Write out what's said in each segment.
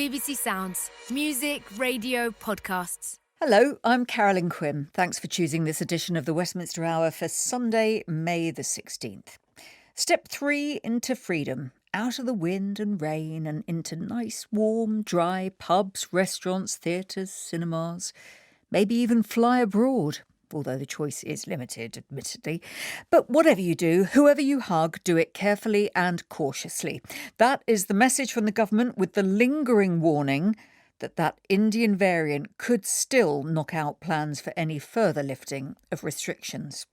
BBC Sounds. Music, radio, podcasts. Hello, I'm Carolyn Quinn. Thanks for choosing this edition of the Westminster Hour for Sunday, May the 16th. Step 3 into freedom. Out of the wind and rain and into nice, warm, dry pubs, restaurants, theatres, cinemas. Maybe even fly abroad, although the choice is limited, admittedly. But whatever you do, whoever you hug, do it carefully and cautiously. That is the message from the government, with the lingering warning that Indian variant could still knock out plans for any further lifting of restrictions.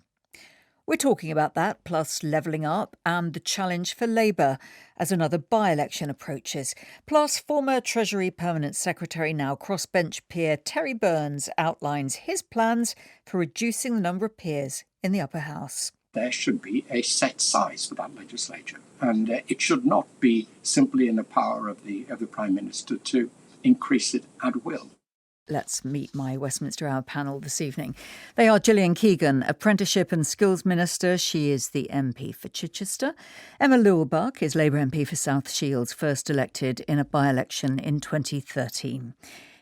We're talking about that, plus levelling up and the challenge for Labour as another by-election approaches. Plus, former Treasury Permanent Secretary, now crossbench peer Terry Burns outlines his plans for reducing the number of peers in the upper house. There should be a set size for that legislature, and it should not be simply in the power of the Prime Minister to increase it at will. Let's meet my Westminster Hour panel this evening. They are Gillian Keegan, Apprenticeship and Skills Minister. She is the MP for Chichester. Emma Lewelbuck is Labour MP for South Shields, first elected in a by-election in 2013.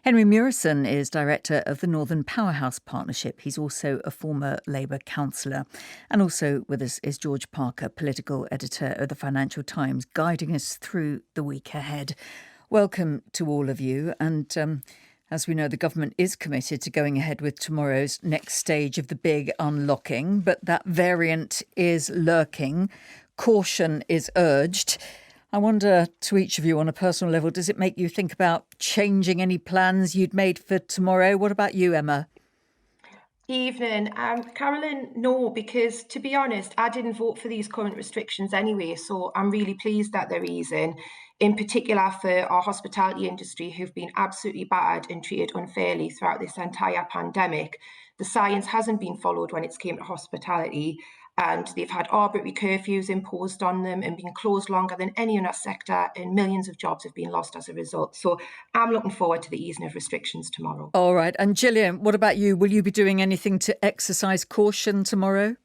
Henry Murison is Director of the Northern Powerhouse Partnership. He's also a former Labour councillor. And also with us is George Parker, Political Editor of the Financial Times, guiding us through the week ahead. Welcome to all of you. And as we know, the government is committed to going ahead with tomorrow's next stage of the big unlocking, but that variant is lurking. Caution is urged. I wonder, to each of you on a personal level, does it make you think about changing any plans you'd made for tomorrow? What about you, Emma? Evening. Carolyn, no, because to be honest, I didn't vote for these current restrictions anyway, so I'm really pleased that they're easing, in particular for our hospitality industry, who've been absolutely battered and treated unfairly throughout this entire pandemic. The science hasn't been followed when it's came to hospitality, and they've had arbitrary curfews imposed on them and been closed longer than any other sector, and millions of jobs have been lost as a result. So I'm looking forward to the easing of restrictions tomorrow. All right. And Gillian, what about you? Will you be doing anything to exercise caution tomorrow?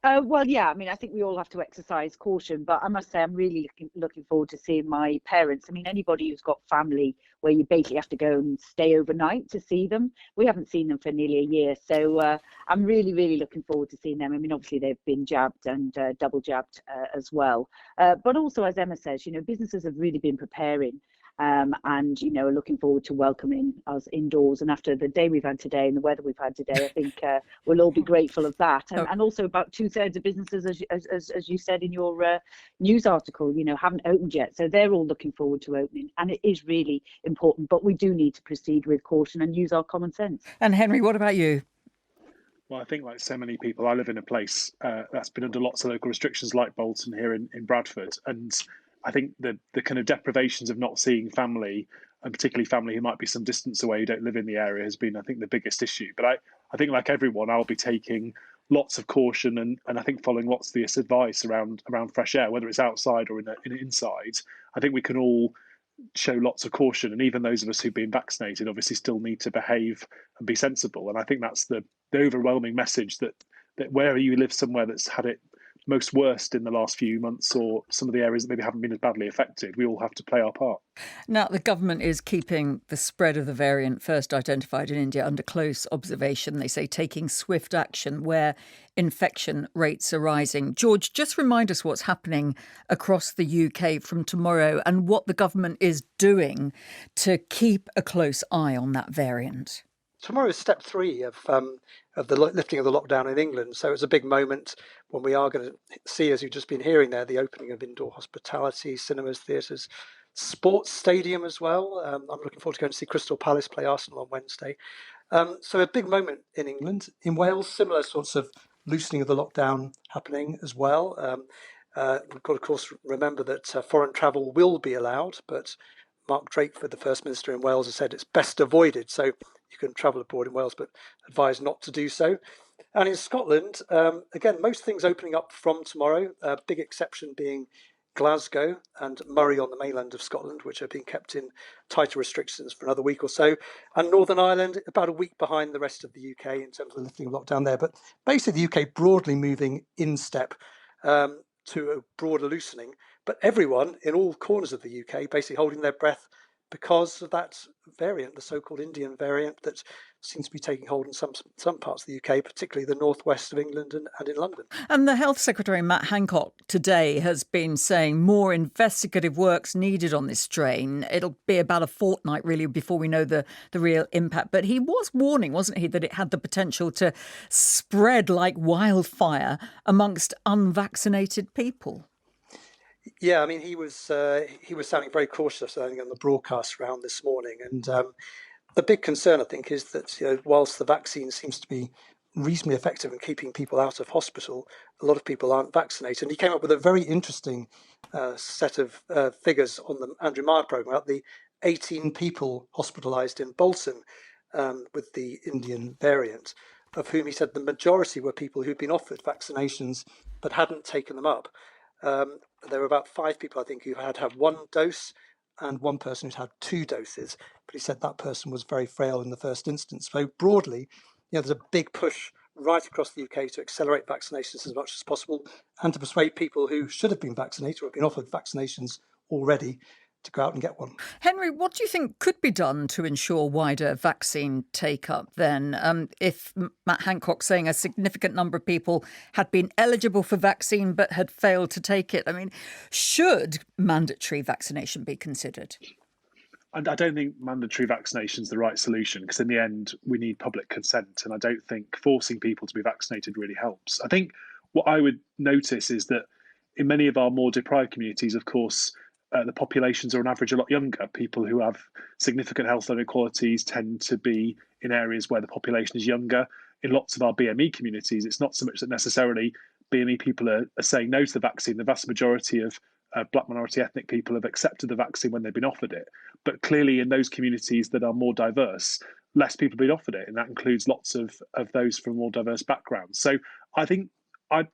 Well, yeah, I mean, I think we all have to exercise caution, but I must say I'm really looking forward to seeing my parents. I mean, anybody who's got family where you basically have to go and stay overnight to see them, we haven't seen them for nearly a year. So I'm really, really looking forward to seeing them. I mean, obviously they've been jabbed and double jabbed as well. But also, as Emma says, you know, businesses have really been preparing. And, you know, looking forward to welcoming us indoors. And after the day we've had today and the weather we've had today, I think we'll all be grateful of that. And also about 2/3 of businesses, as you said in your news article, you know, haven't opened yet. So they're all looking forward to opening. And it is really important. But we do need to proceed with caution and use our common sense. And Henry, what about you? Well, I think like so many people, I live in a place that's been under lots of local restrictions like Bolton here in Bradford. And I think the kind of deprivations of not seeing family, and particularly family who might be some distance away, who don't live in the area, has been, I think, the biggest issue. But I think, like everyone, I'll be taking lots of caution and I think following lots of this advice around fresh air, whether it's outside or in inside. I think we can all show lots of caution, and even those of us who've been vaccinated obviously still need to behave and be sensible. And I think that's the overwhelming message that wherever you live somewhere that's had it most worst in the last few months, or some of the areas that maybe haven't been as badly affected, we all have to play our part. Now, the government is keeping the spread of the variant first identified in India under close observation. They say taking swift action where infection rates are rising. George, just remind us what's happening across the UK from tomorrow and what the government is doing to keep a close eye on that variant. Tomorrow is step 3 of the lifting of the lockdown in England. So it's a big moment when we are going to see, as you've just been hearing there, the opening of indoor hospitality, cinemas, theatres, sports stadium as well. I'm looking forward to going to see Crystal Palace play Arsenal on Wednesday. So a big moment in England. In Wales, similar sorts of loosening of the lockdown happening as well. We've got to, of course, remember that foreign travel will be allowed, but Mark Drakeford, the First Minister in Wales, has said it's best avoided. So you can travel abroad in Wales, but advised not to do so. And in Scotland, again, most things opening up from tomorrow, big exception being Glasgow and Moray on the mainland of Scotland, which are being kept in tighter restrictions for another week or so. And Northern Ireland, about a week behind the rest of the UK in terms of the lifting of lockdown there. But basically the UK broadly moving in step to a broader loosening. But everyone in all corners of the UK basically holding their breath because of that variant, the so-called Indian variant that seems to be taking hold in some parts of the UK, particularly the northwest of England and in London. And the Health Secretary, Matt Hancock, today has been saying more investigative work's needed on this strain. It'll be about a fortnight, really, before we know the real impact. But he was warning, wasn't he, that it had the potential to spread like wildfire amongst unvaccinated people. Yeah, I mean, he was sounding very cautious, I think, on the broadcast round this morning. And the big concern, I think, is that whilst the vaccine seems to be reasonably effective in keeping people out of hospital, a lot of people aren't vaccinated. And he came up with a very interesting set of figures on the Andrew Marr programme about the 18 people hospitalised in Bolton with the Indian variant, of whom he said the majority were people who'd been offered vaccinations but hadn't taken them up. There were about 5 people, I think, who had one dose and one person who'd had 2 doses. But he said that person was very frail in the first instance. So broadly, there's a big push right across the UK to accelerate vaccinations as much as possible and to persuade people who should have been vaccinated or have been offered vaccinations already to go out and get one. Henry, what do you think could be done to ensure wider vaccine take-up then? If Matt Hancock's saying a significant number of people had been eligible for vaccine but had failed to take it, I mean, should mandatory vaccination be considered? I don't think mandatory vaccination is the right solution, because in the end, we need public consent. And I don't think forcing people to be vaccinated really helps. I think what I would notice is that in many of our more deprived communities, of course, the populations are on average a lot younger. People who have significant health inequalities tend to be in areas where the population is younger. In lots of our BME communities, it's not so much that necessarily BME people are saying no to the vaccine. The vast majority of Black minority ethnic people have accepted the vaccine when they've been offered it. But clearly in those communities that are more diverse, less people have been offered it. And that includes lots of those from more diverse backgrounds. So I think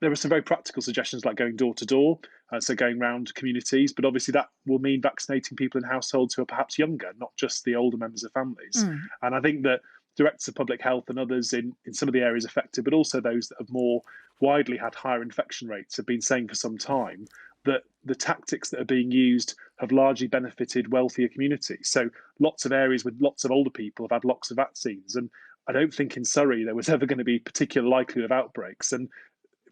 there are some very practical suggestions like going door to door, so going around communities, but obviously that will mean vaccinating people in households who are perhaps younger, not just the older members of families. And I think that directors of public health and others in some of the areas affected, but also those that have more widely had higher infection rates, have been saying for some time that the tactics that are being used have largely benefited wealthier communities. So lots of areas with lots of older people have had lots of vaccines. And I don't think in Surrey there was ever going to be particular likelihood of outbreaks. And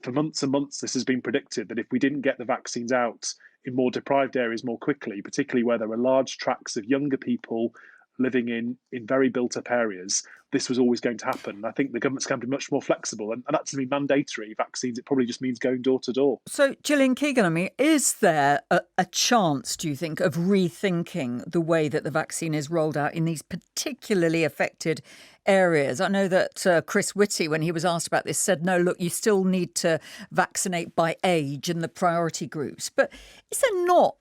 for months and months, this has been predicted that if we didn't get the vaccines out in more deprived areas more quickly, particularly where there are large tracts of younger people living in very built-up areas, this was always going to happen. And I think the government's going to be much more flexible. And that doesn't mean mandatory vaccines. It probably just means going door to door. So, Gillian Keegan, I mean, is there a chance, do you think, of rethinking the way that the vaccine is rolled out in these particularly affected areas? I know that Chris Whitty, when he was asked about this, said, no, look, you still need to vaccinate by age in the priority groups. But is there not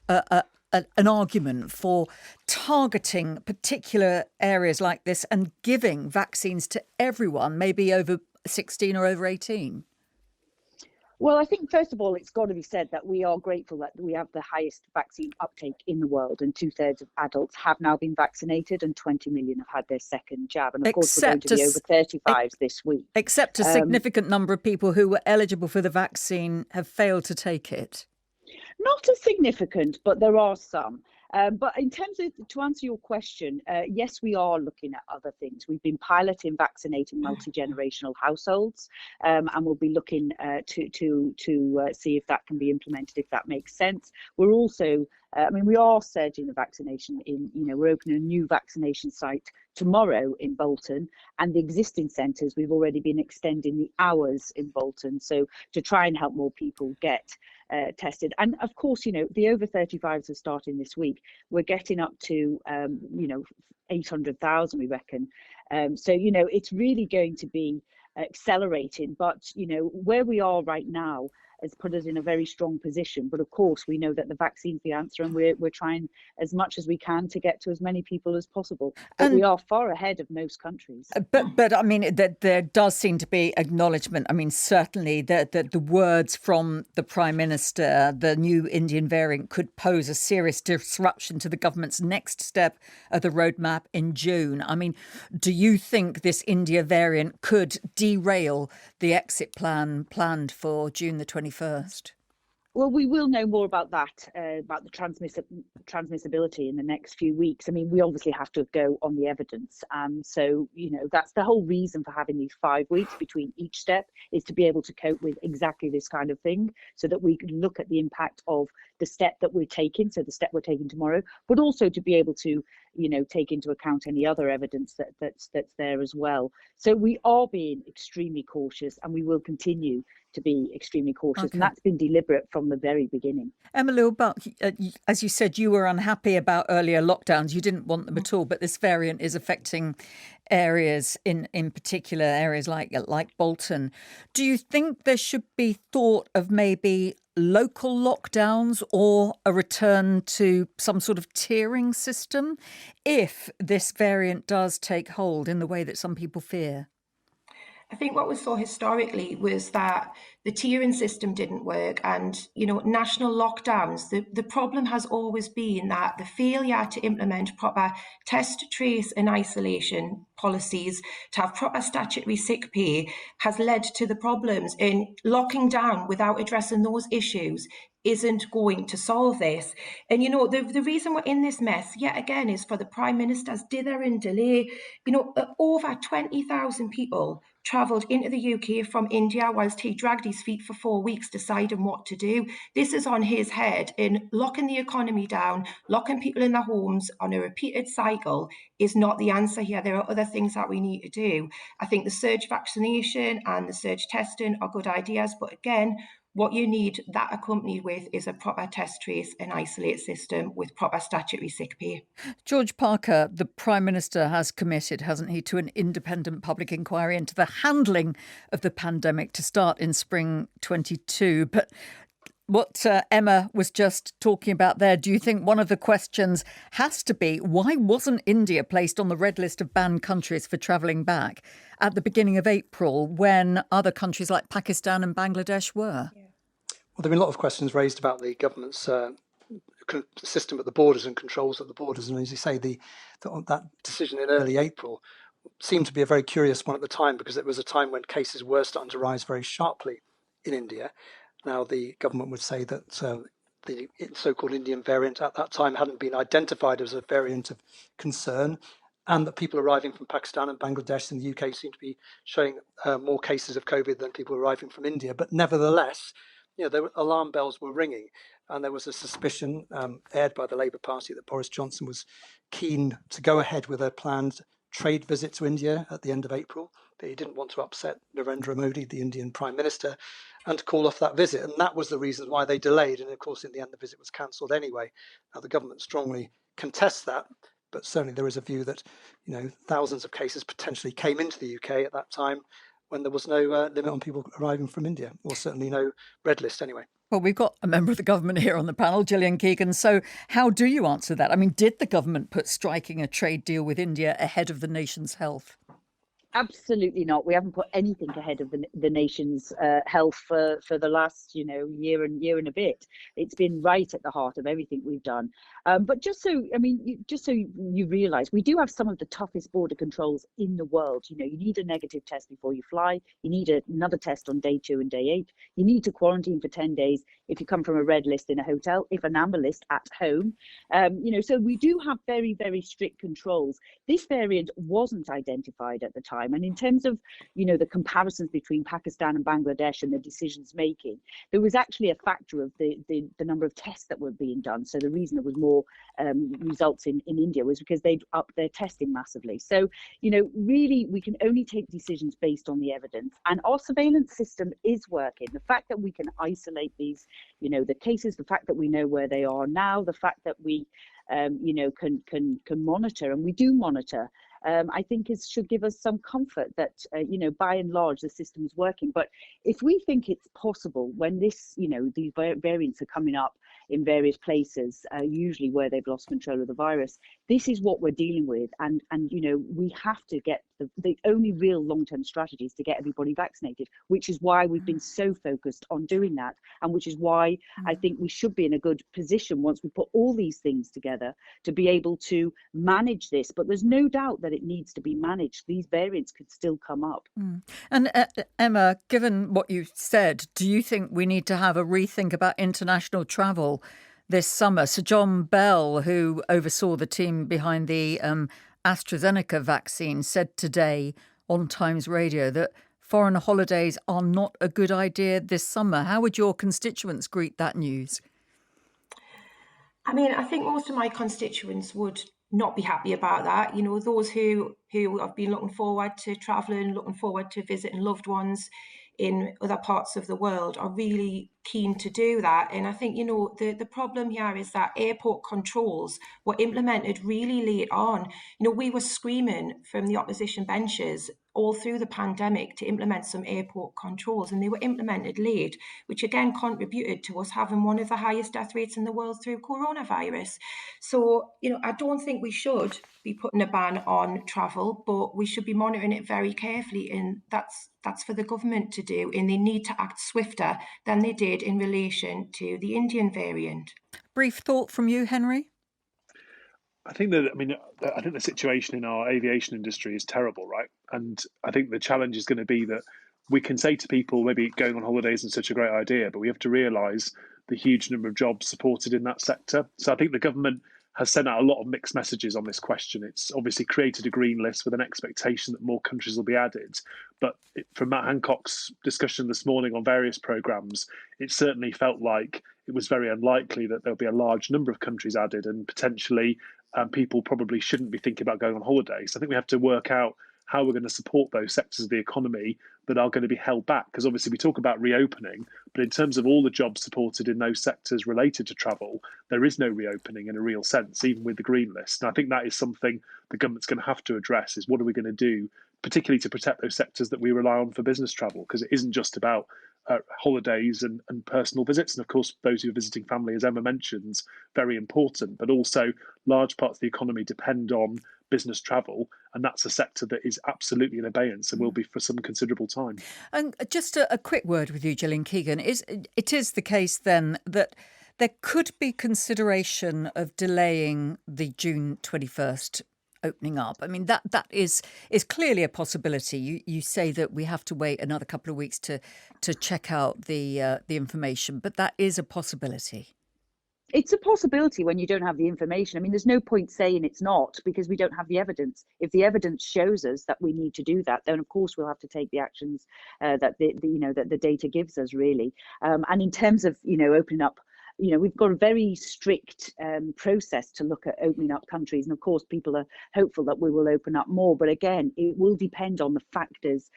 an argument for targeting particular areas like this and giving vaccines to everyone, maybe over 16 or over 18? Well, I think, first of all, it's got to be said that we are grateful that we have the highest vaccine uptake in the world, and 2/3 of adults have now been vaccinated and 20 million have had their second jab. And of course, we're going to be over 35s this week. Except a significant number of people who were eligible for the vaccine have failed to take it. Not as significant, but there are some. But in terms of, to answer your question, yes, we are looking at other things. We've been piloting vaccinating multi-generational households, and we'll be looking to see if that can be implemented, if that makes sense. We're also, we are surging the vaccination we're opening a new vaccination site tomorrow in Bolton, and the existing centres, we've already been extending the hours in Bolton, so to try and help more people get tested. And of course, the over 35s are starting this week. We're getting up to 800,000, we reckon. So it's really going to be accelerating, but where we are right now has put us in a very strong position. But of course, we know that the vaccine's the answer, and we're trying as much as we can to get to as many people as possible. But we are far ahead of most countries. But I mean, there does seem to be acknowledgement. I mean, certainly the words from the Prime Minister, the new Indian variant could pose a serious disruption to the government's next step of the roadmap in June. I mean, do you think this India variant could derail the exit plan planned for June the 21st? Well, we will know more about that, about the transmissibility in the next few weeks. I mean, we obviously have to go on the evidence. So, that's the whole reason for having these 5 weeks between each step, is to be able to cope with exactly this kind of thing, so that we can look at the impact of the step that we're taking, so the step we're taking tomorrow, but also to be able to, take into account any other evidence that's there as well. So we are being extremely cautious, and we will continue to be extremely cautious. Okay. And that's been deliberate from the very beginning. Emma Buck, as you said, you were unhappy about earlier lockdowns. You didn't want them at all, but this variant is affecting areas, in particular areas like Bolton. Do you think there should be thought of maybe local lockdowns or a return to some sort of tiering system if this variant does take hold in the way that some people fear? I think what we saw historically was that the tiering system didn't work, and national lockdowns, the problem has always been that the failure to implement proper test, trace and isolation policies, to have proper statutory sick pay, has led to the problems. In locking down without addressing those issues isn't going to solve this. And the reason we're in this mess yet again is for the Prime Minister's dither and delay. Over 20,000 people travelled into the UK from India whilst he dragged his feet for 4 weeks deciding what to do. This is on his head, in locking the economy down, locking people in their homes on a repeated cycle is not the answer here. There are other things that we need to do. I think the surge vaccination and the surge testing are good ideas, but again, what you need that accompanied with is a proper test, trace and isolate system with proper statutory sick pay. George Parker, the Prime Minister has committed, hasn't he, to an independent public inquiry into the handling of the pandemic to start in spring 22. But what Emma was just talking about there, do you think one of the questions has to be, why wasn't India placed on the red list of banned countries for travelling back at the beginning of April when other countries like Pakistan and Bangladesh were? Yeah. Well, there have been a lot of questions raised about the government's system at the borders and controls at the borders. And as you say, that decision in early April seemed to be a very curious one at the time, because it was a time when cases were starting to rise very sharply in India. Now, the government would say that the so-called Indian variant at that time hadn't been identified as a variant of concern, and that people arriving from Pakistan and Bangladesh in the UK seem to be showing more cases of COVID than people arriving from India. But nevertheless, alarm bells were ringing, and there was a suspicion aired by the Labour Party that Boris Johnson was keen to go ahead with a planned trade visit to India at the end of April, that he didn't want to upset Narendra Modi, the Indian Prime Minister, and to call off that visit. And that was the reason why they delayed. And of course, in the end, the visit was cancelled anyway. Now, the government strongly contests that, but certainly there is a view that, thousands of cases potentially came into the UK at that time, when there was no limit on people arriving from India, or certainly no red list anyway. Well, we've got a member of the government here on the panel, Gillian Keegan. So how do you answer that? I mean, did the government put striking a trade deal with India ahead of the nation's health? Absolutely not. We haven't put anything ahead of the nation's health for the last, year and a bit. It's been right at the heart of everything we've done. But just so you realise, we do have some of the toughest border controls in the world. You need a negative test before you fly. You need another test on day 2 and day 8. You need to quarantine for 10 days if you come from a red list in a hotel, if an amber list at home. So we do have very, very strict controls. This variant wasn't identified at the time. And in terms of, the comparisons between Pakistan and Bangladesh and the decisions making, there was actually a factor of the number of tests that were being done. So the reason there was more results in India was because they'd upped their testing massively. So, really, we can only take decisions based on the evidence. And our surveillance system is working. The fact that we can isolate these, the cases, the fact that we know where they are now, the fact that we, can monitor, and we do monitor, I think should give us some comfort that, by and large, the system is working. But if we think it's possible, when these variants are coming up in various places, usually where they've lost control of the virus, this is what we're dealing with. And we have to get The only real long-term strategy is to get everybody vaccinated, which is why we've been so focused on doing that, and which is why I think we should be in a good position once we put all these things together to be able to manage this. But there's no doubt that it needs to be managed. These variants could still come up. And Emma, given what you said, do you think we need to have a rethink about international travel this summer? Sir John Bell, who oversaw the team behind the AstraZeneca vaccine, said today on Times Radio that foreign holidays are not a good idea this summer. How would your constituents greet that news? I mean, I think most of my constituents would not be happy about that. You know, those who have been looking forward to travelling, looking forward to visiting loved ones in other parts of the world are really keen to do that. And I think, you know, the problem here is that airport controls were implemented really late on. You know, we were screaming from the opposition benches all through the pandemic to implement some airport controls, and they were implemented late, which again contributed to us having one of the highest death rates in the world through coronavirus. So, you know, I don't think we should be putting a ban on travel, but we should be monitoring it very carefully, and that's for the government to do, and they need to act swifter than they did in relation to the Indian variant. Brief thought from you, Henry? I think the situation in our aviation industry is terrible, right? And I think the challenge is going to be that we can say to people, maybe going on holidays is such a great idea, but we have to realise the huge number of jobs supported in that sector. So I think the government has sent out a lot of mixed messages on this question. It's obviously created a green list with an expectation that more countries will be added. But from Matt Hancock's discussion this morning on various programmes, it certainly felt like it was very unlikely that there'll be a large number of countries added, and potentially people probably shouldn't be thinking about going on holiday. So I think we have to work out how we're going to support those sectors of the economy that are going to be held back. Because obviously we talk about reopening, but in terms of all the jobs supported in those sectors related to travel, there is no reopening in a real sense, even with the green list. And I think that is something the government's going to have to address, is what are we going to do, particularly to protect those sectors that we rely on for business travel, because it isn't just about holidays and personal visits. And of course, those who are visiting family, as Emma mentions, very important, but also large parts of the economy depend on business travel, and that's a sector that is absolutely in abeyance and will be for some considerable time. And just a quick word with you, Gillian Keegan. It is the case then that there could be consideration of delaying the June 21st opening up. I mean, that is clearly a possibility. You say that we have to wait another couple of weeks to check out the information, but that is a possibility. It's a possibility when you don't have the information. I mean, there's no point saying it's not, because we don't have the evidence. If the evidence shows us that we need to do that, then of course we'll have to take the actions that the data gives us, really. And in terms of opening up, we've got a very strict process to look at opening up countries. And of course, people are hopeful that we will open up more. But again, it will depend on the factors,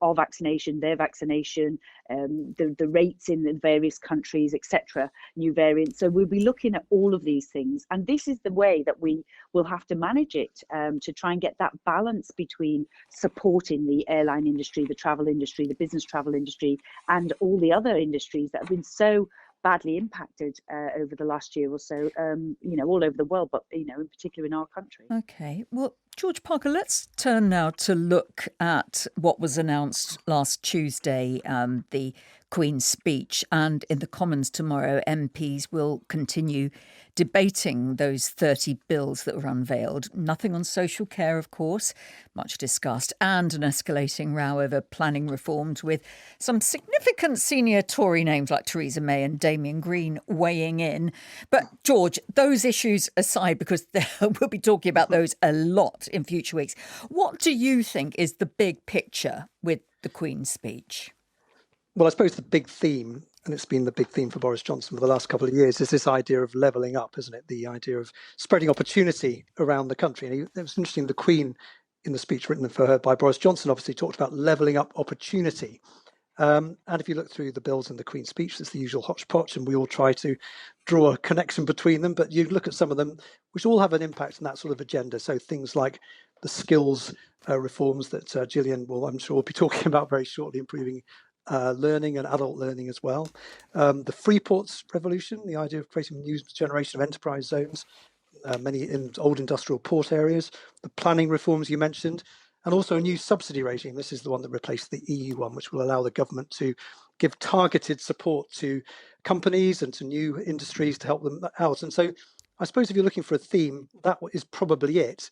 our vaccination, their vaccination, the rates in the various countries, etc., new variants. So we'll be looking at all of these things. And this is the way that we will have to manage it, to try and get that balance between supporting the airline industry, the travel industry, the business travel industry, and all the other industries that have been so badly impacted over the last year or so, all over the world, but, in particular in our country. OK, well, George Parker, let's turn now to look at what was announced last Tuesday, the Queen's speech. And in the Commons tomorrow, MPs will continue debating those 30 bills that were unveiled. Nothing on social care, of course, much discussed, and an escalating row over planning reforms, with some significant senior Tory names like Theresa May and Damien Green weighing in. But George, those issues aside, because we'll be talking about those a lot in future weeks, what do you think is the big picture with the Queen's speech? Well, I suppose the big theme, and it's been the big theme for Boris Johnson for the last couple of years, is this idea of levelling up, isn't it? The idea of spreading opportunity around the country. And it was interesting, the Queen, in the speech written for her by Boris Johnson, obviously talked about levelling up opportunity. And if you look through the bills in the Queen's speech, it's the usual hodgepodge, and we all try to draw a connection between them. But you look at some of them, which all have an impact on that sort of agenda. So things like the skills reforms that Gillian will, I'm sure, will be talking about very shortly, improving learning and adult learning as well. The free ports revolution, the idea of creating a new generation of enterprise zones, many in old industrial port areas, the planning reforms you mentioned, and also a new subsidy regime. This is the one that replaced the EU one, which will allow the government to give targeted support to companies and to new industries to help them out. And so I suppose if you're looking for a theme, that is probably it.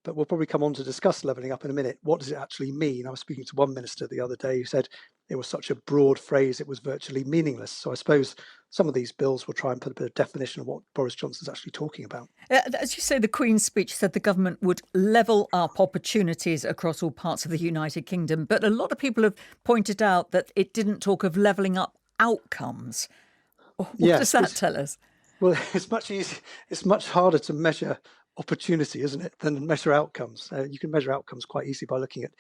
But we'll probably come on to discuss levelling up in a minute. What does it actually mean? I was speaking to one minister the other day who said it was such a broad phrase, it was virtually meaningless. So I suppose some of these bills will try and put a bit of definition of what Boris Johnson's actually talking about. As you say, the Queen's speech said the government would level up opportunities across all parts of the United Kingdom. But a lot of people have pointed out that it didn't talk of levelling up outcomes. What does that tell us? Well, it's much easier. It's much harder to measure opportunity, isn't it, than measure outcomes. You can measure outcomes quite easily by looking at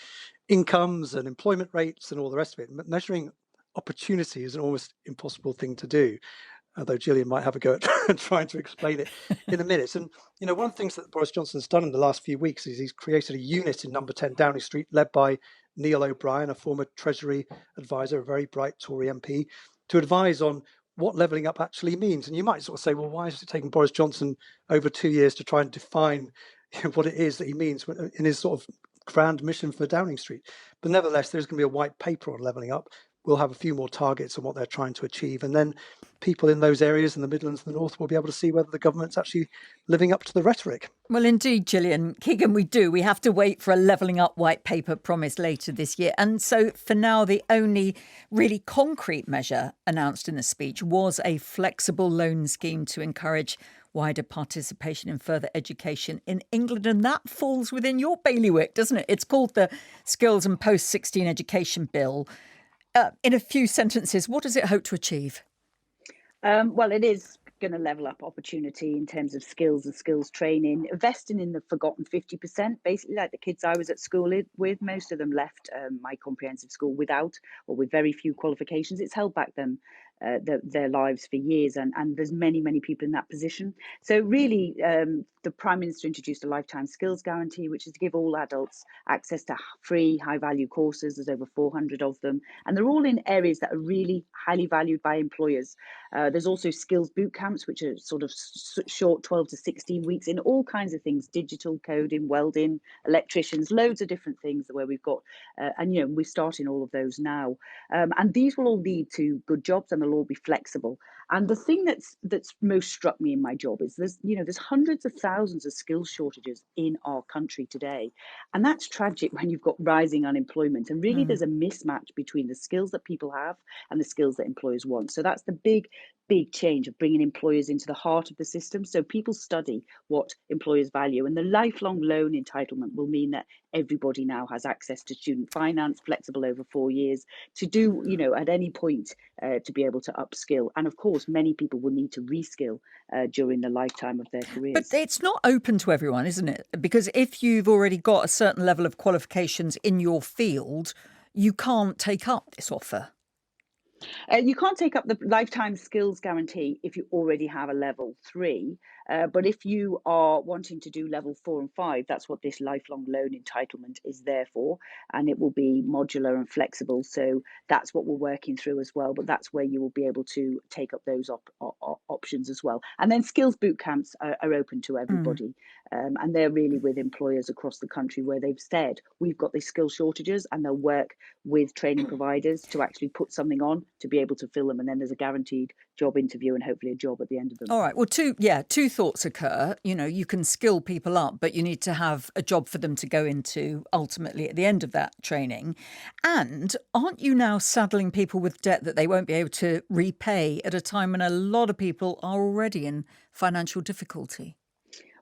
incomes and employment rates and all the rest of it. Measuring opportunity is an almost impossible thing to do, although Gillian might have a go at trying to explain it in a minute. And, you know, one of the things that Boris Johnson's done in the last few weeks is he's created a unit in number 10 Downing Street, led by Neil O'Brien, a former Treasury advisor, a very bright Tory MP, to advise on what levelling up actually means. And you might sort of say, well, why is it taking Boris Johnson over 2 years to try and define what it is that he means in his sort of grand mission for Downing Street? But nevertheless, there's going to be a white paper on levelling up. We'll have a few more targets on what they're trying to achieve. And then people in those areas in the Midlands and the North will be able to see whether the government's actually living up to the rhetoric. Well, indeed, Gillian. Keegan, we have to wait for a levelling up white paper promised later this year. And so for now, the only really concrete measure announced in the speech was a flexible loan scheme to encourage wider participation in further education in England. And that falls within your bailiwick, doesn't it? It's called the Skills and Post-16 Education Bill. In a few sentences, what does it hope to achieve? Well, it is going to level up opportunity in terms of skills and skills training, investing in the forgotten 50%, basically like the kids I was at school with. Most of them left my comprehensive school without or with very few qualifications. It's held back their lives for years, and there's many people in that position. So really, the Prime Minister introduced a lifetime skills guarantee, which is to give all adults access to free high value courses. There's over 400 of them, and they're all in areas that are really highly valued by employers. There's also skills boot camps, which are sort of short 12 to 16 weeks in all kinds of things: digital, coding, welding, electricians, loads of different things where we've got, and you know, we're starting all of those now. And these will all lead to good jobs, and they'll all be flexible. And the thing that's most struck me in my job is there's hundreds of thousands of skills shortages in our country today, and that's tragic when you've got rising unemployment. And really, there's a mismatch between the skills that people have and the skills that employers want. So that's the big change of bringing employers into the heart of the system. So people study what employers value, and the lifelong loan entitlement will mean that everybody now has access to student finance, flexible over 4 years, to do, you know, at any point to be able to upskill. And of course, many people will need to reskill during the lifetime of their careers. But it's not open to everyone, isn't it? Because if you've already got a certain level of qualifications in your field, you can't take up this offer. You can't take up the lifetime skills guarantee if you already have a level 3. But if you are wanting to do level 4 and 5, that's what this lifelong loan entitlement is there for. And it will be modular and flexible. So that's what we're working through as well. But that's where you will be able to take up those options as well. And then skills boot camps are open to everybody. And they're really with employers across the country where they've said, we've got these skill shortages, and they'll work with training providers to actually put something on to be able to fill them. And then there's a guaranteed job interview and hopefully a job at the end of them. All right. Well, two thoughts occur. You know, you can skill people up, but you need to have a job for them to go into ultimately at the end of that training. And aren't you now saddling people with debt that they won't be able to repay at a time when a lot of people are already in financial difficulty?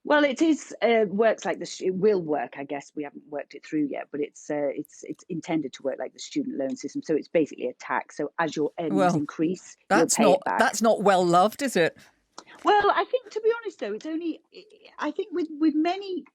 Well, it is works like this. It will work, I guess. We haven't worked it through yet, but it's intended to work like the student loan system. So it's basically a tax. So as your earnings increase, you'll pay it back. That's not well loved, is it? Well, I think, to be honest, though, it's only, I think with many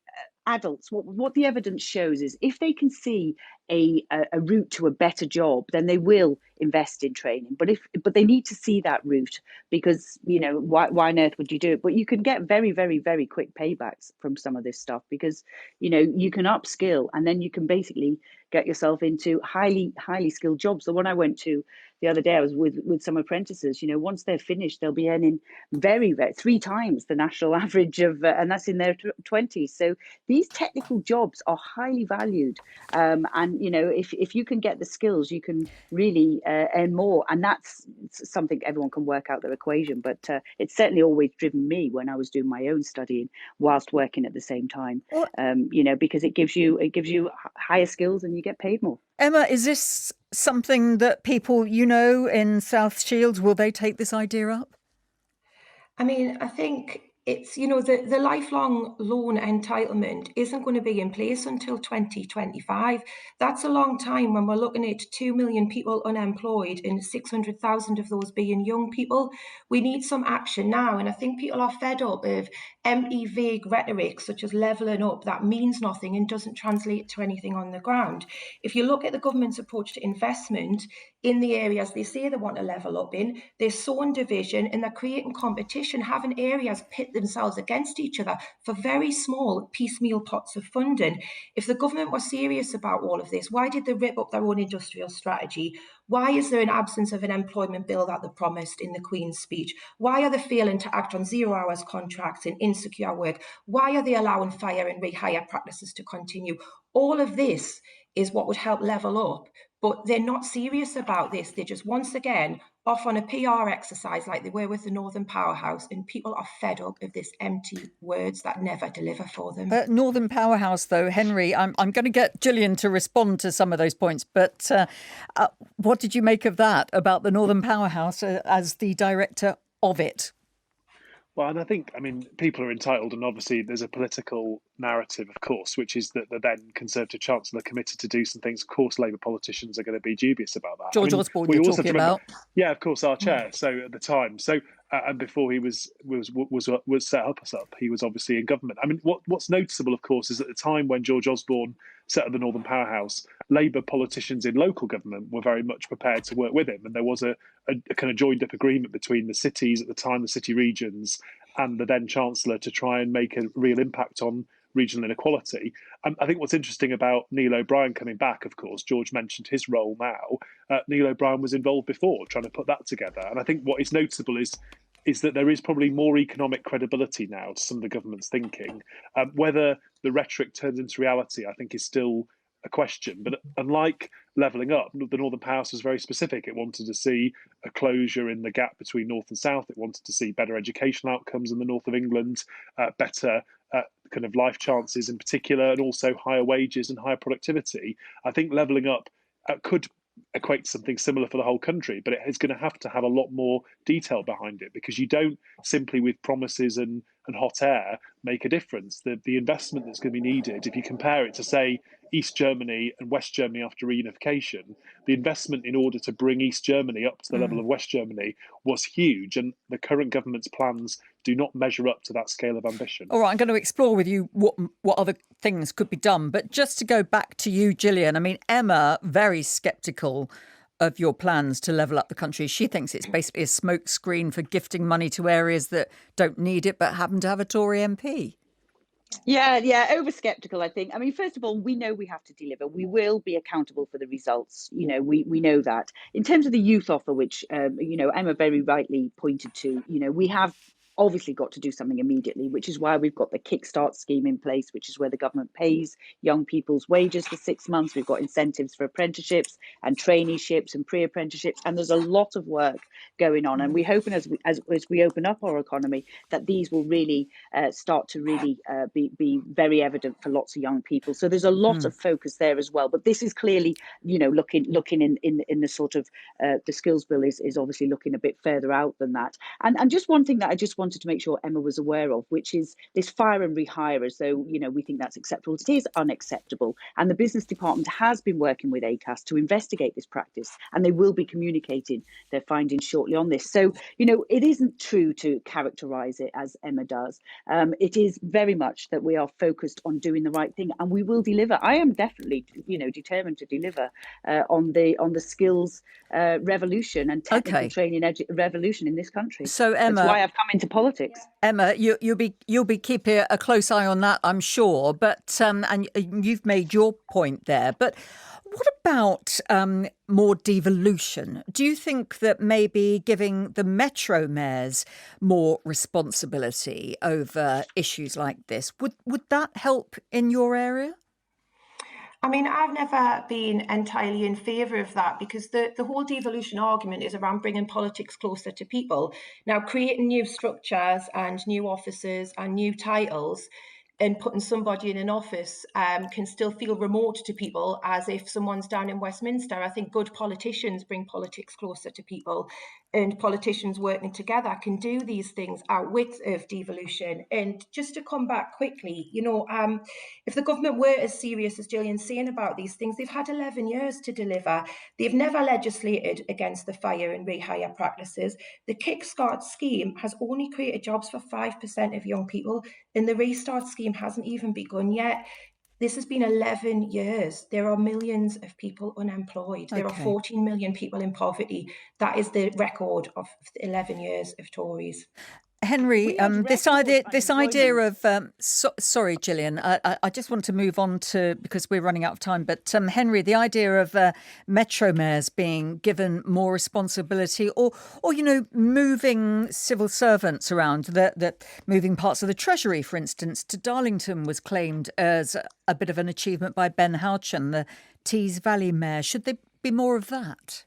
adults, what the evidence shows is if they can see a route to a better job, then they will invest in training. But they need to see that route, because, you know, why on earth would you do it? But you can get very, very, very quick paybacks from some of this stuff, because, you know, you can upskill and then you can basically get yourself into highly skilled jobs. The one I went to the other day I was with some apprentices. Once they're finished, they'll be earning very, very 3 times the national average of, and that's in their 20s. So these technical jobs are highly valued, and if you can get the skills, you can really earn more, and that's something everyone can work out their equation. But it's certainly always driven me when I was doing my own studying whilst working at the same time. Because it gives you higher skills and you get paid more. Emma, is this something that people in South Shields, will they take this idea up? I mean, I think it's, the lifelong loan entitlement isn't going to be in place until 2025. That's a long time when we're looking at 2 million people unemployed and 600,000 of those being young people. We need some action now. And I think people are fed up of empty, vague rhetoric such as levelling up that means nothing and doesn't translate to anything on the ground. If you look at the government's approach to investment in the areas they say they want to level up in, they're sowing division and they're creating competition, having areas pit themselves against each other for very small piecemeal pots of funding. If the government was serious about all of this, why did they rip up their own industrial strategy? Why is there an absence of an employment bill that they promised in the Queen's speech? Why are they failing to act on 0 hours contracts and insecure work? Why are they allowing fire and rehire practices to continue? All of this is what would help level up. But they're not serious about this. They're just, once again, off on a PR exercise like they were with the Northern Powerhouse, and people are fed up of this empty words that never deliver for them. Northern Powerhouse, though, Henry, I'm going to get Gillian to respond to some of those points, but what did you make of that, about the Northern Powerhouse as the director of it? Well, and I think, people are entitled, and obviously there's a political narrative, of course, which is that the then Conservative Chancellor committed to do some things. Of course, Labour politicians are going to be dubious about that. George Osborne, you're talking about? Yeah, of course, our chair. So at the time, and before he was set up, he was obviously in government. What's noticeable, of course, is at the time when George Osborne set up the Northern Powerhouse, Labour politicians in local government were very much prepared to work with him, and there was a kind of joined up agreement between the cities at the time, the city regions, and the then Chancellor to try and make a real impact on regional inequality. I think what's interesting about Neil O'Brien coming back, of course, George mentioned his role now. Neil O'Brien was involved before trying to put that together. And I think what is notable is that there is probably more economic credibility now to some of the government's thinking. Whether the rhetoric turns into reality, I think, is still a question. But unlike levelling up, the Northern Powerhouse was very specific. It wanted to see a closure in the gap between North and South. It wanted to see better educational outcomes in the north of England, better kind of life chances in particular, and also higher wages and higher productivity. I think levelling up could equate to something similar for the whole country, but it is going to have a lot more detail behind it, because you don't simply with promises and hot air make a difference. The investment that's going to be needed, if you compare it to, say, East Germany and West Germany after reunification, the investment in order to bring East Germany up to the level of West Germany was huge, and the current government's plans do not measure up to that scale of ambition. All right, I'm going to explore with you what other things could be done, but just to go back to you, Gillian, Emma, very sceptical of your plans to level up the country. She thinks it's basically a smokescreen for gifting money to areas that don't need it but happen to have a Tory MP. Yeah, over skeptical, I think. First of all, we know we have to deliver. We will be accountable for the results. We know that. In terms of the youth offer, which, Emma very rightly pointed to, we have obviously got to do something immediately, which is why we've got the Kickstart scheme in place, which is where the government pays young people's wages for 6 months. We've got incentives for apprenticeships and traineeships and pre-apprenticeships, and there's a lot of work going on. And we're hoping as we open up our economy that these will really start to really be very evident for lots of young people. So there's a lot of focus there as well. But this is clearly, looking in the sort of the skills bill is obviously looking a bit further out than that. And just one thing that I just wanted to make sure Emma was aware of, which is this fire and rehire, as though, we think that's acceptable. It is unacceptable. And the business department has been working with ACAS to investigate this practice, and they will be communicating their findings shortly on this. So, it isn't true to characterise it as Emma does. It is very much that we are focused on doing the right thing, and we will deliver. I am definitely, determined to deliver on the skills revolution and technical training revolution in this country. So, Emma, that's why I've come into politics. Emma, you'll be keeping a close eye on that, I'm sure. But and you've made your point there. But what about more devolution? Do you think that maybe giving the metro mayors more responsibility over issues like this would that help in your area? I mean, I've never been entirely in favour of that, because the whole devolution argument is around bringing politics closer to people. Now, creating new structures and new offices and new titles and putting somebody in an office can still feel remote to people, as if someone's down in Westminster. I think good politicians bring politics closer to people, and politicians working together can do these things out width of devolution. And just to come back quickly, if the government were as serious as Gillian's saying about these things, they've had 11 years to deliver. They've never legislated against the fire and rehire practices. The Kickstart scheme has only created jobs for 5% of young people, and the Restart scheme hasn't even begun yet. This has been 11 years. There are millions of people unemployed. There are 14 million people in poverty. That is the record of 11 years of Tories. Henry, this idea of sorry, Gillian, I just want to move on to, because we're running out of time. But Henry, the idea of metro mayors being given more responsibility, or moving civil servants around, that moving parts of the Treasury, for instance, to Darlington was claimed as a bit of an achievement by Ben Houchen, the Tees Valley mayor. Should there be more of that?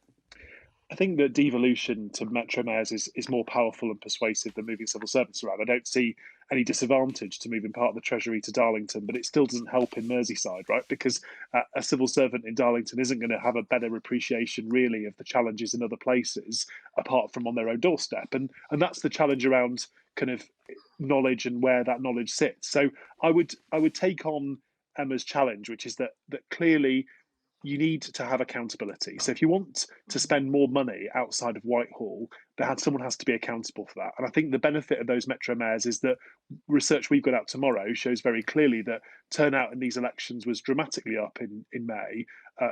I think that devolution to metro mayors is more powerful and persuasive than moving civil servants around. I don't see any disadvantage to moving part of the Treasury to Darlington, but it still doesn't help in Merseyside, right? Because a civil servant in Darlington isn't going to have a better appreciation, really, of the challenges in other places, apart from on their own doorstep. And that's the challenge around kind of knowledge and where that knowledge sits. So I would take on Emma's challenge, which is that clearly you need to have accountability. So if you want to spend more money outside of Whitehall, someone has to be accountable for that. And I think the benefit of those metro mayors is that research we've got out tomorrow shows very clearly that turnout in these elections was dramatically up in May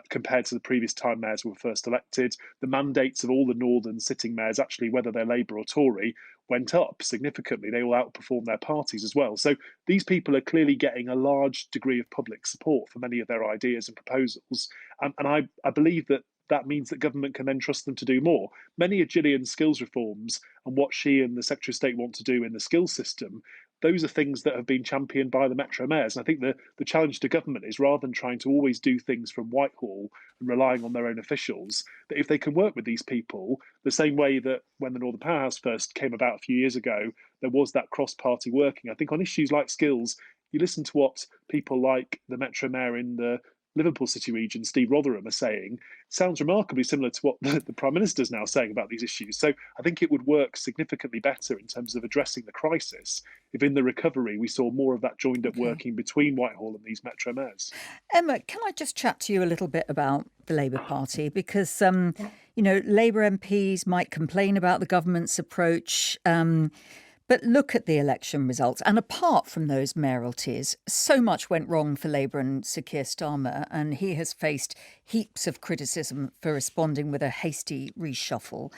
compared to the previous time mayors were first elected. The mandates of all the northern sitting mayors, actually, whether they're Labour or Tory, went up significantly. They all outperformed their parties as well. So these people are clearly getting a large degree of public support for many of their ideas and proposals. And I believe that means that government can then trust them to do more. Many of Gillian's skills reforms and what she and the Secretary of State want to do in the skills system, those are things that have been championed by the metro mayors. And I think the challenge to government is, rather than trying to always do things from Whitehall and relying on their own officials, that if they can work with these people, the same way that when the Northern Powerhouse first came about a few years ago, there was that cross-party working. I think on issues like skills, you listen to what people like the metro mayor in the Liverpool City region, Steve Rotherham, are saying. It sounds remarkably similar to what the Prime Minister is now saying about these issues. So I think it would work significantly better in terms of addressing the crisis if in the recovery we saw more of that joined up working between Whitehall and these metro mayors. Emma, can I just chat to you a little bit about the Labour Party? Because, Labour MPs might complain about the government's approach, but look at the election results. And apart from those mayoralties, so much went wrong for Labour and Sir Keir Starmer, and he has faced heaps of criticism for responding with a hasty reshuffle.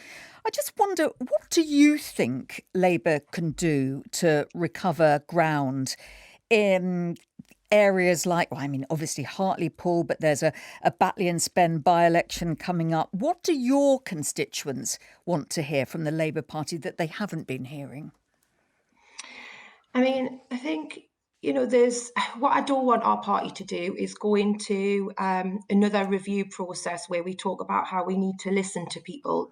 I just wonder, what do you think Labour can do to recover ground in areas like, obviously Hartlepool, but there's a Batley and Spen by-election coming up. What do your constituents want to hear from the Labour Party that they haven't been hearing? I think, there's what I don't want our party to do is go into another review process where we talk about how we need to listen to people.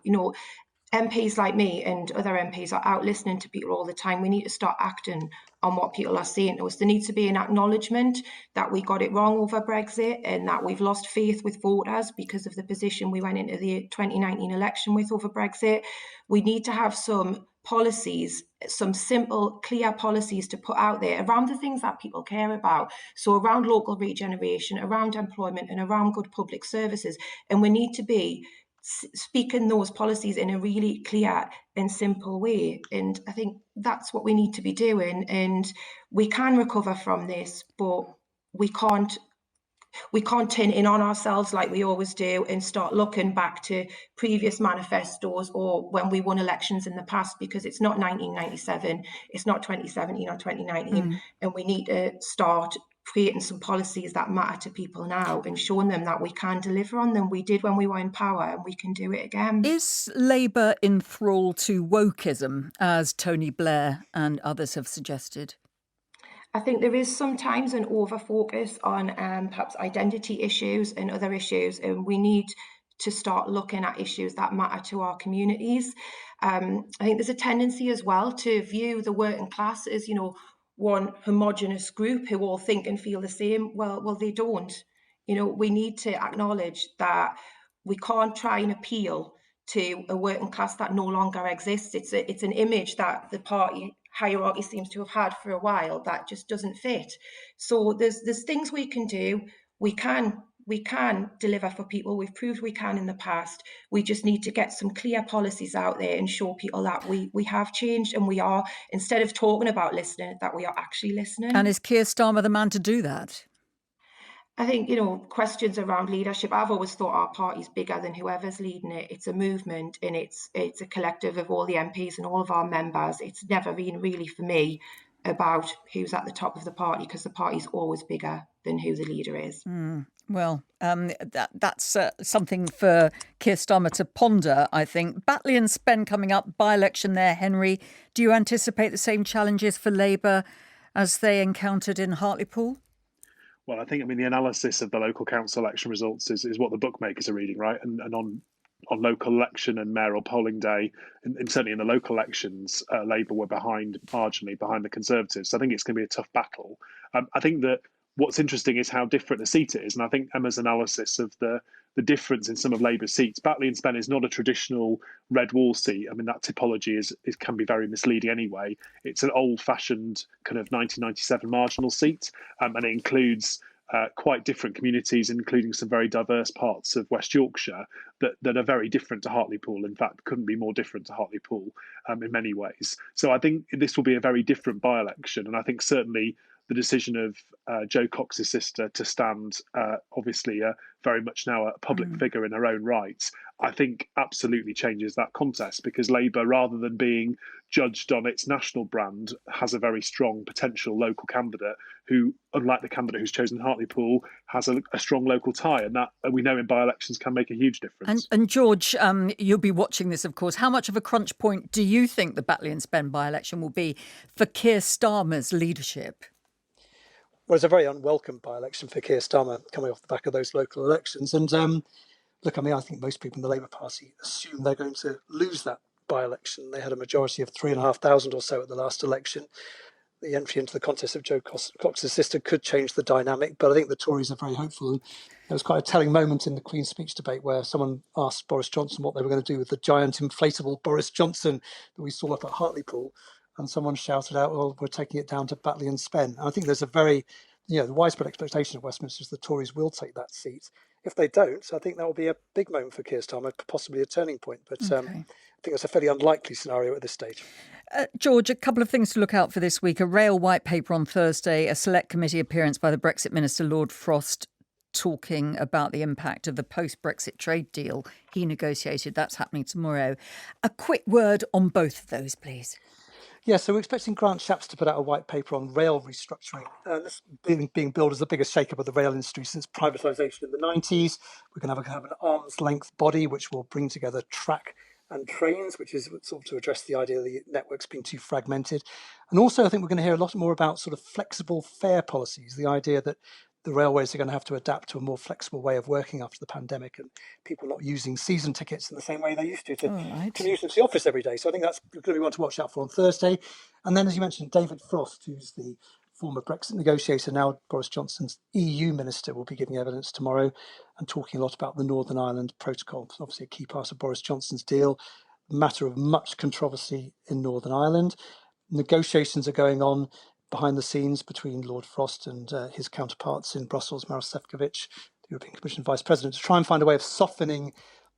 MPs like me and other MPs are out listening to people all the time. We need to start acting on what people are saying to us. There needs to be an acknowledgement that we got it wrong over Brexit and that we've lost faith with voters because of the position we went into the 2019 election with over Brexit. We need to have some policies, some simple, clear policies to put out there around the things that people care about. So around local regeneration, around employment, and around good public services. And we need to be speaking those policies in a really clear and simple way. And I think that's what we need to be doing. And we can recover from this, but we can't we can't turn in on ourselves like we always do and start looking back to previous manifestos or when we won elections in the past, because it's not 1997, it's not 2017 or 2019, and we need to start creating some policies that matter to people now and showing them that we can deliver on them. We did when we were in power, and we can do it again. Is Labour in thrall to wokeism, as Tony Blair and others have suggested? I think there is sometimes an over-focus on perhaps identity issues and other issues, and we need to start looking at issues that matter to our communities. I think there's a tendency as well to view the working class as, one homogenous group who all think and feel the same. Well, they don't. We need to acknowledge that we can't try and appeal to a working class that no longer exists. It's an image that the party hierarchy seems to have had for a while that just doesn't fit. So there's things we can do. We can deliver for people. We've proved we can in the past. We just need to get some clear policies out there and show people that we have changed, and we are, instead of talking about listening, that we are actually listening. And is Keir Starmer the man to do that? I think, questions around leadership, I've always thought our party's bigger than whoever's leading it. It's a movement, and it's a collective of all the MPs and all of our members. It's never been really, for me, about who's at the top of the party, because the party's always bigger than who the leader is. Well, that's something for Keir Starmer to ponder, I think. Batley and Spen coming up, by-election there, Henry. Do you anticipate the same challenges for Labour as they encountered in Hartlepool? Well, I think, the analysis of the local council election results is what the bookmakers are reading, right? And on local election and mayoral polling day, and certainly in the local elections, Labour were marginally behind the Conservatives. So I think it's going to be a tough battle. I think that what's interesting is how different the seat is. And I think Emma's analysis of the difference in some of Labour's seats, Batley and Spen is not a traditional red wall seat. That typology can be very misleading anyway. It's an old-fashioned kind of 1997 marginal seat, and it includes quite different communities, including some very diverse parts of West Yorkshire that are very different to Hartlepool. In fact, couldn't be more different to Hartlepool in many ways. So I think this will be a very different by-election, and I think certainly the decision of Jo Cox's sister to stand, obviously very much now a public figure in her own right, I think absolutely changes that contest, because Labour, rather than being judged on its national brand, has a very strong potential local candidate who, unlike the candidate who's chosen Hartlepool, has a strong local tie, and that we know in by-elections can make a huge difference. And George, you'll be watching this, of course. How much of a crunch point do you think the Batley and Spen by-election will be for Keir Starmer's leadership? Well, it's a very unwelcome by-election for Keir Starmer coming off the back of those local elections. And I think most people in the Labour Party assume they're going to lose that by-election. They had a majority of 3,500 or so at the last election. The entry into the contest of Jo Cox's sister could change the dynamic, but I think the Tories are very hopeful. And there was quite a telling moment in the Queen's Speech debate where someone asked Boris Johnson what they were going to do with the giant inflatable Boris Johnson that we saw up at Hartlepool. And someone shouted out, well, we're taking it down to Batley and Spen. And I think there's a very, the widespread expectation of Westminster is the Tories will take that seat. If they don't, I think that will be a big moment for Keir Starmer, possibly a turning point. But I think it's a fairly unlikely scenario at this stage. George, a couple of things to look out for this week. A rail white paper on Thursday, a select committee appearance by the Brexit Minister, Lord Frost, talking about the impact of the post-Brexit trade deal he negotiated. That's happening tomorrow. A quick word on both of those, please. Yeah, so we're expecting Grant Shapps to put out a white paper on rail restructuring. This being billed as the biggest shake-up of the rail industry since privatisation in the 90s. We're going to have an arm's-length body which will bring together track and trains, which is sort of to address the idea of the networks being too fragmented. And also, I think we're going to hear a lot more about sort of flexible fare policies, the idea that the railways are going to have to adapt to a more flexible way of working after the pandemic, and people not using season tickets in the same way they used to commute into the office every day. So I think that's going to be one to watch out for on Thursday. And then, as you mentioned, David Frost, who's the former Brexit negotiator, now Boris Johnson's EU minister, will be giving evidence tomorrow and talking a lot about the Northern Ireland Protocol. It's obviously a key part of Boris Johnson's deal, a matter of much controversy in Northern Ireland. Negotiations are going on behind the scenes between Lord Frost and his counterparts in Brussels, Maroš Šefčovič, the European Commission Vice President, to try and find a way of softening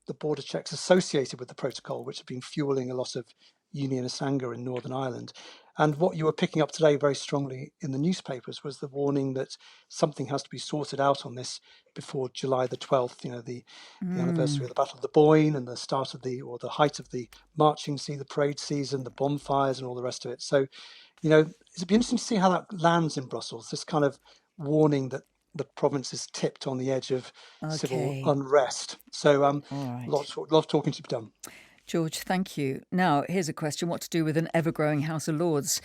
the border checks associated with the protocol, which have been fueling a lot of Union Asanga in Northern Ireland. And what you were picking up today very strongly in the newspapers was the warning that something has to be sorted out on this before July the 12th, the anniversary of the Battle of the Boyne and the start of the height of the marching season, the parade season, the bonfires and all the rest of it. So, it'd be interesting to see how that lands in Brussels, this kind of warning that the province is tipped on the edge of civil unrest. So All right. lot of talking to be done. George, thank you. Now, here's a question: what to do with an ever-growing House of Lords?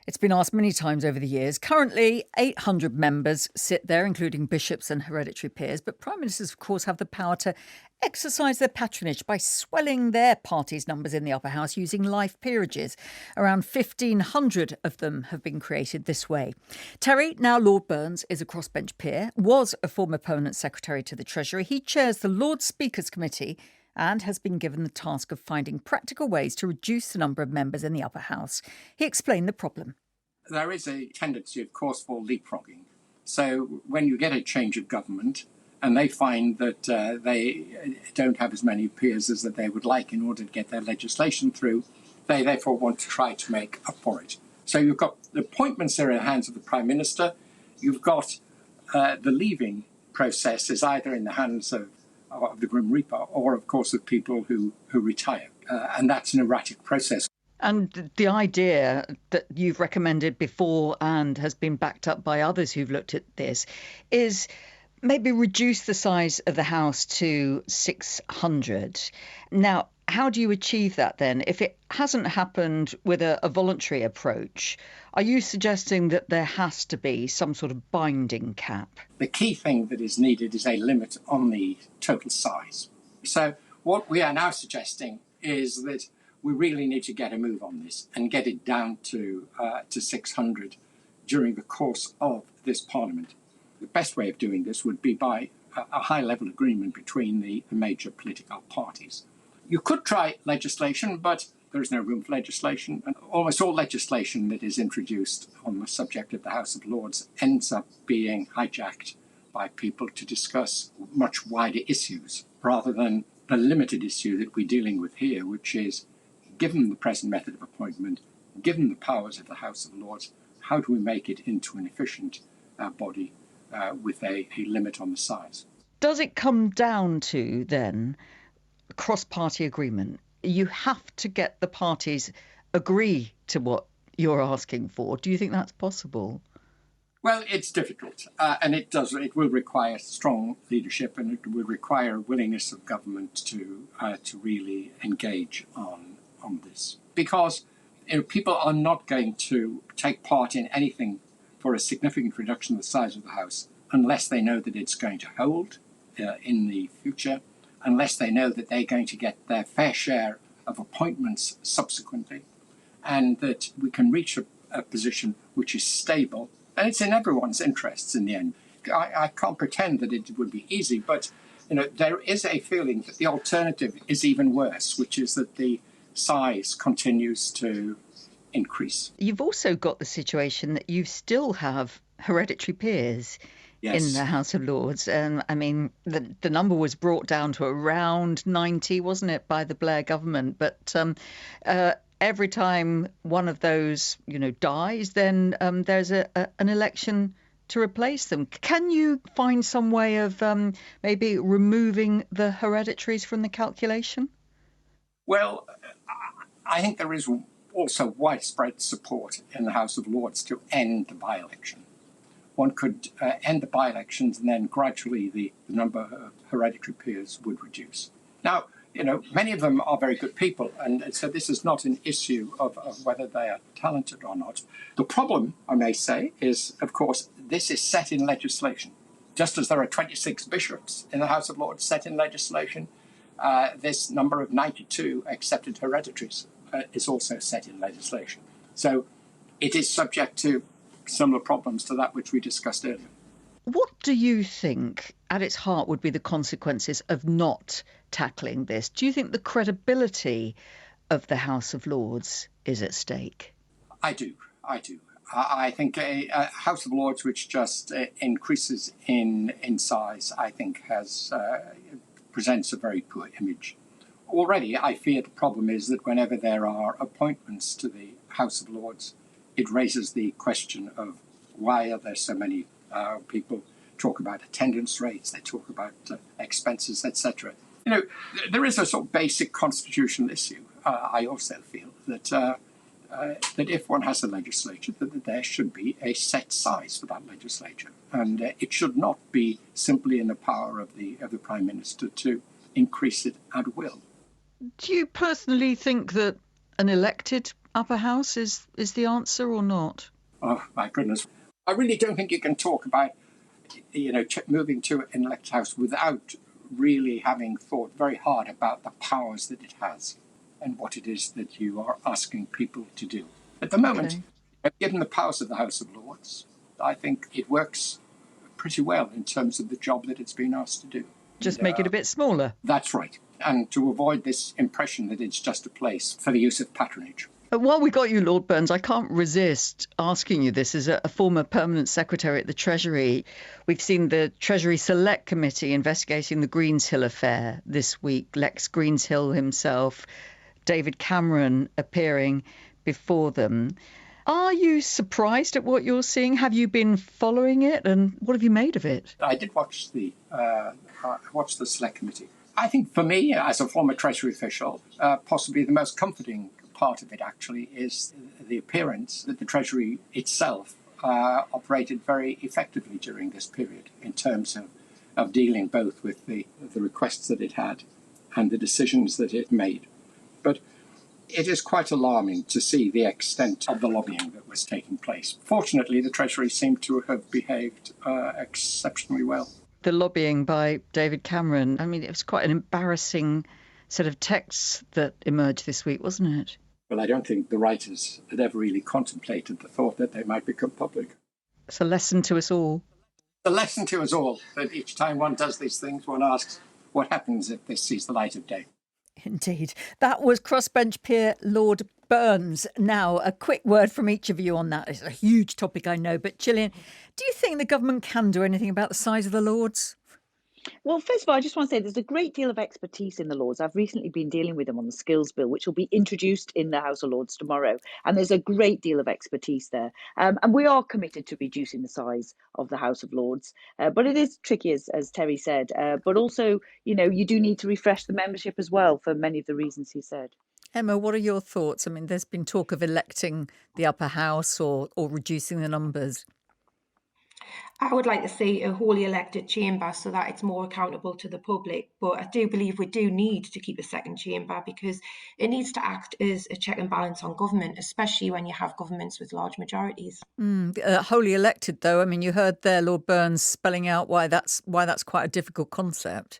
It's been asked many times over the years. Currently, 800 members sit there, including bishops and hereditary peers. But prime ministers, of course, have the power to exercise their patronage by swelling their party's numbers in the upper house using life peerages. Around 1,500 of them have been created this way. Terry, now Lord Burns, is a crossbench peer, was a former permanent secretary to the Treasury. He chairs the Lord Speakers Committee and has been given the task of finding practical ways to reduce the number of members in the upper house. He explained the problem. There is a tendency, of course, for leapfrogging. So when you get a change of government and they find that they don't have as many peers as that they would like in order to get their legislation through, they therefore want to try to make up for it. So you've got the appointments are in the hands of the Prime Minister. You've got the leaving process is either in the hands of the Grim Reaper or, of course, of people who retire. And that's an erratic process. And the idea that you've recommended before and has been backed up by others who've looked at this is maybe reduce the size of the house to 600. Now, how do you achieve that then? If it hasn't happened with a voluntary approach, are you suggesting that there has to be some sort of binding cap? The key thing that is needed is a limit on the total size. So what we are now suggesting is that we really need to get a move on this and get it down to 600 during the course of this Parliament. The best way of doing this would be by a high-level agreement between the major political parties. You could try legislation, but there is no room for legislation. And almost all legislation that is introduced on the subject of the House of Lords ends up being hijacked by people to discuss much wider issues rather than the limited issue that we're dealing with here, which is, given the present method of appointment, given the powers of the House of Lords, how do we make it into an efficient body with a limit on the size? Does it come down to, then, cross-party agreement? You have to get the parties agree to what you're asking for. Do you think that's possible? Well, it's difficult, and it will require strong leadership, and it will require a willingness of government to really engage on this, because people are not going to take part in anything for a significant reduction of the size of the House unless they know that it's going to hold in the future, unless they know that they're going to get their fair share of appointments subsequently, and that we can reach a position which is stable. And it's in everyone's interests in the end. I can't pretend that it would be easy, but there is a feeling that the alternative is even worse, which is that the size continues to increase. You've also got the situation that you still have hereditary peers in the House of Lords. And I mean, the number was brought down to around 90, wasn't it, by the Blair government? But every time one of those, dies, then there's an election to replace them. Can you find some way of maybe removing the hereditaries from the calculation? Well, I think there is also widespread support in the House of Lords to end the by-election. One could end the by-elections and then gradually the number of hereditary peers would reduce. Now, many of them are very good people, and so this is not an issue of whether they are talented or not. The problem, I may say, is, of course, this is set in legislation. Just as there are 26 bishops in the House of Lords set in legislation, this number of 92 accepted hereditaries is also set in legislation. So it is subject to similar problems to that which we discussed earlier. What do you think, at its heart, would be the consequences of not tackling this? Do you think the credibility of the House of Lords is at stake? I do. I think a House of Lords which just increases in size, I think, presents a very poor image. already I fear the problem is that whenever there are appointments to the House of Lords, it raises the question of why are there so many people talk about attendance rates, they talk about expenses, etc. There is a sort of basic constitutional issue. I also feel that that if one has a legislature, that there should be a set size for that legislature, and it should not be simply in the power of the Prime Minister to increase it at will. Do you personally think that an elected upper house is the answer or not? Oh my goodness! I really don't think you can talk about moving to an elected house without really having thought very hard about the powers that it has and what it is that you are asking people to do. At the moment, given the powers of the House of Lords, I think it works pretty well in terms of the job that it's been asked to do. Just make it a bit smaller. That's right. And to avoid this impression that it's just a place for the use of patronage. While we got you, Lord Burns, I can't resist asking you this as a former permanent secretary at the Treasury. We've seen the Treasury Select Committee investigating the Greenshill affair this week. Lex Greenshill himself, David Cameron appearing before them. Are you surprised at what you're seeing? Have you been following it? And what have you made of it? I did watch the Select Committee. I think for me, as a former Treasury official, possibly the most comforting part of it actually is the appearance that the Treasury itself operated very effectively during this period in terms of dealing both with the requests that it had and the decisions that it made. But it is quite alarming to see the extent of the lobbying that was taking place. Fortunately, the Treasury seemed to have behaved exceptionally well. The lobbying by David Cameron, I mean, it was quite an embarrassing set of texts that emerged this week, wasn't it? Well, I don't think the writers had ever really contemplated the thought that they might become public. It's a lesson to us all. A lesson to us all, that each time one does these things, one asks, what happens if this sees the light of day? Indeed. That was crossbench peer Lord Burns. Now, a quick word from each of you on that. It's a huge topic, I know. But Gillian, do you think the government can do anything about the size of the Lords? Well, first of all, I just want to say there's a great deal of expertise in the Lords. I've recently been dealing with them on the skills bill, which will be introduced in the House of Lords tomorrow. And there's a great deal of expertise there. And we are committed to reducing the size of the House of Lords. But it is tricky, as Terry said. But also, you do need to refresh the membership as well for many of the reasons he said. Emma, what are your thoughts? I mean, there's been talk of electing the upper house or reducing the numbers. I would like to see a wholly elected chamber so that it's more accountable to the public. But I do believe we do need to keep a second chamber because it needs to act as a check and balance on government, especially when you have governments with large majorities. Wholly elected, though, I mean, you heard there Lord Burns spelling out why that's quite a difficult concept.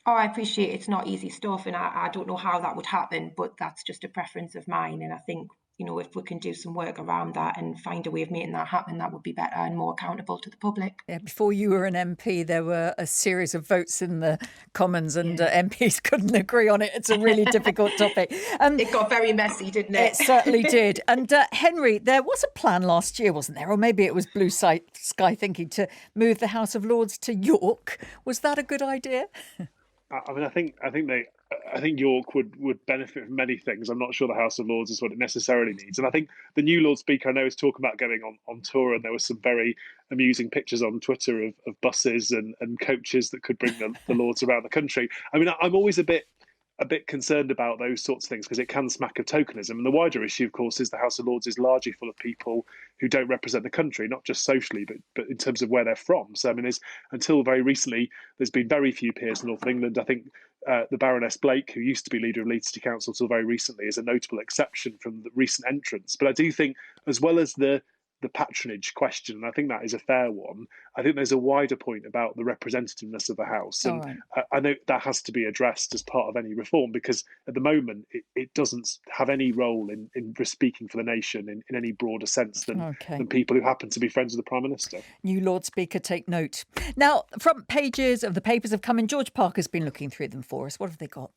Oh, I appreciate it's not easy stuff, and I don't know how that would happen, but that's just a preference of mine. And I think, if we can do some work around that and find a way of making that happen, that would be better and more accountable to the public. Yeah, before you were an MP, there were a series of votes in the Commons and MPs couldn't agree on it. It's a really difficult topic. It got very messy, didn't it? It certainly did. And Henry, there was a plan last year, wasn't there? Or maybe it was blue sky thinking to move the House of Lords to York. Was that a good idea? I mean, I think York would benefit from many things. I'm not sure the House of Lords is what it necessarily needs. And I think the new Lord Speaker, I know, is talking about going on tour, and there were some very amusing pictures on Twitter of buses and coaches that could bring the Lords around the country. I mean, I'm always a bit concerned about those sorts of things because it can smack of tokenism. And the wider issue, of course, is the House of Lords is largely full of people who don't represent the country, not just socially, but in terms of where they're from. So, I mean, until very recently, there's been very few peers in North of England. I think the Baroness Blake, who used to be leader of Leeds City Council till very recently, is a notable exception from the recent entrants. But I do think, as well as the patronage question, and I think that is a fair one, I think there's a wider point about the representativeness of the House. And right. I know that has to be addressed as part of any reform, because at the moment it doesn't have any role in speaking for the nation in any broader sense than people who happen to be friends of the Prime Minister. New Lord Speaker, take note. Now, front pages of the papers have come in. George Parker's been looking through them for us. What have they got?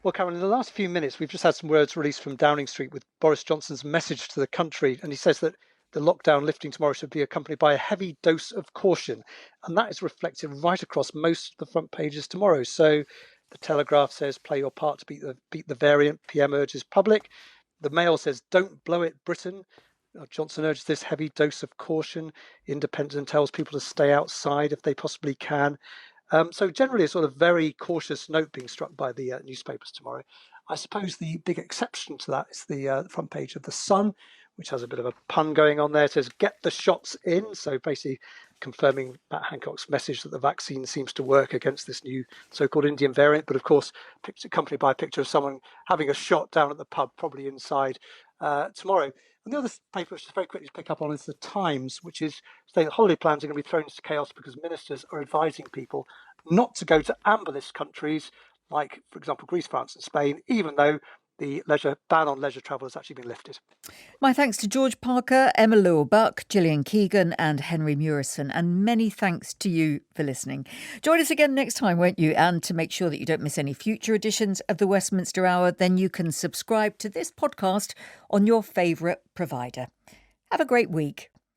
Well, Karen, in the last few minutes, we've just had some words released from Downing Street with Boris Johnson's message to the country. And he says that the lockdown lifting tomorrow should be accompanied by a heavy dose of caution. And that is reflected right across most of the front pages tomorrow. So The Telegraph says play your part to beat the variant. PM urges public. The Mail says don't blow it, Britain. Johnson urges this heavy dose of caution. Independent tells people to stay outside if they possibly can. So generally a sort of very cautious note being struck by the newspapers tomorrow. I suppose the big exception to that is the front page of The Sun, which has a bit of a pun going on there. It says, get the shots in. So basically confirming Matt Hancock's message that the vaccine seems to work against this new so-called Indian variant. But of course, accompanied by a picture of someone having a shot down at the pub, probably inside tomorrow. And the other paper, which is very quickly to pick up on, is The Times, which is saying that holiday plans are going to be thrown into chaos because ministers are advising people not to go to amber list countries like, for example, Greece, France and Spain, even though the ban on leisure travel has actually been lifted. My thanks to George Parker, Emma Lewell-Buck, Gillian Keegan and Henry Murison, and many thanks to you for listening. Join us again next time, won't you? And to make sure that you don't miss any future editions of the Westminster Hour, then you can subscribe to this podcast on your favourite provider. Have a great week.